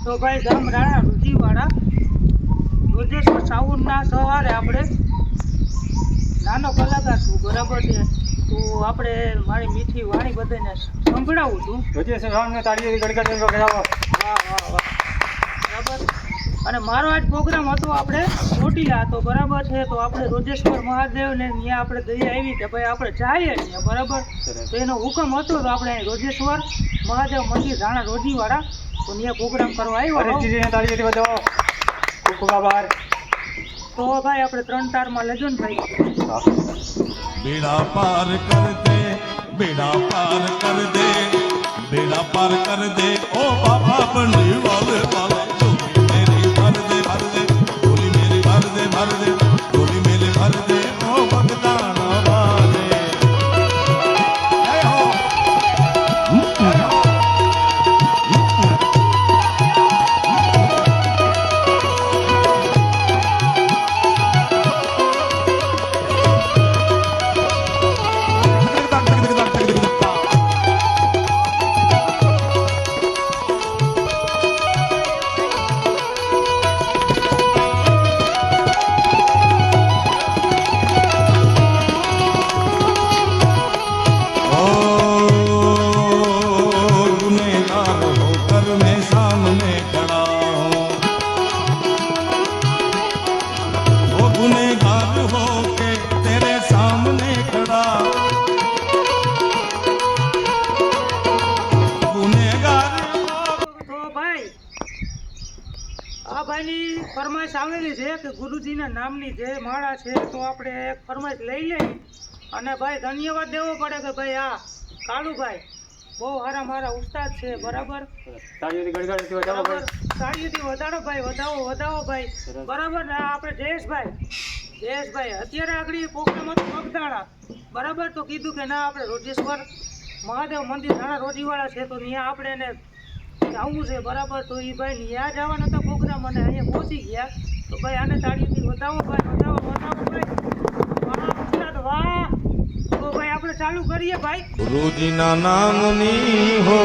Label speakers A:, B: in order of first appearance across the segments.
A: તો ભાઈ ગામ રાણા રુચિવાળા રોજેશ્વર સાઉન્ડના સહારે આપણે નાનો કલાકાર છું, બરાબર છે. તો આપણે મારી મીઠી વાણી બધાને સંભળાવું છું.
B: રોજેશ્વર સાઉન્ડને તાળીઓથી ગડગડ વગાડો.
A: વાહ વાહ વાહ, બરાબર. અને મારો આજ પ્રોગ્રામ હતો આપણે ચોટીલા હતો, બરાબર છે. તો આપણે રોજેશ્વર મહાદેવને ત્યાં આપણે દયા આવી કે ભાઈ આપણે જઈએ ત્યાં, બરાબર. તો એનો હુકમ હતો તો આપણે રોજેશ્વર મહાદેવ મંદિર રાણા રોજીવાળા તો ત્યાં પ્રોગ્રામ કરવા આવ્યો.
B: હરેશજીને તાળીઓથી વધાવો. ખૂબ ખૂબ આભાર.
A: તો ભાઈ આપણે 3 તારમાં લેજો ને ભાઈ.
C: बेड़ा पार कर दे, बेड़ा पार कर दे, बेड़ा पार कर दे, ओ बाबा बनने वाले वाले, झोली मेरी भर दे, झोली मेरी भर दे, झोली मेरी भर दे, ओ भगताना वाले। जय हो, जय हो।
A: આ ભાઈની ફરમાઈશ આવેલી છે કે ગુરુજીના નામની જે માળા છે તો આપણે એક ફરમાઈશ લઈ લઈએ. અને ભાઈ ધન્યવાદ દેવો પડે કે ભાઈ આ કાળુભાઈ બહુ સારા મારા ઉસ્તાદ છે, બરાબર.
B: તાળીઓથી ગડગડથી વધાવો ભાઈ.
A: તાળીઓથી વધારો ભાઈ, વધાવો ભાઈ, બરાબર. ને આપણે જયેશભાઈ અત્યારે આગળ પ્રોગ્રામ હતો બગદાણા, બરાબર. તો કીધું કે ના આપણે રોજેશ્વર મહાદેવ મંદિર રાણા રોજીવાળા છે તો ત્યાં આપણે એને જવું છે, બરાબર. તો એ ભાઈ ત્યાં જવાનો હતો પ્રોગ્રામ અને અહીંયા પહોંચી ગયા. તો ભાઈ આને તાળીઓથી વધાવો ભાઈ, વધાવો ભાઈ. વાહ ઉસ્તાદ વાહ. તો ભાઈ આપણે ચાલુ કરીએ ભાઈ.
C: ગુરુજીના નામની હો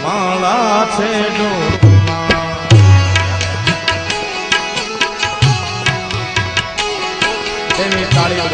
C: માળા છે એની તાળીઓ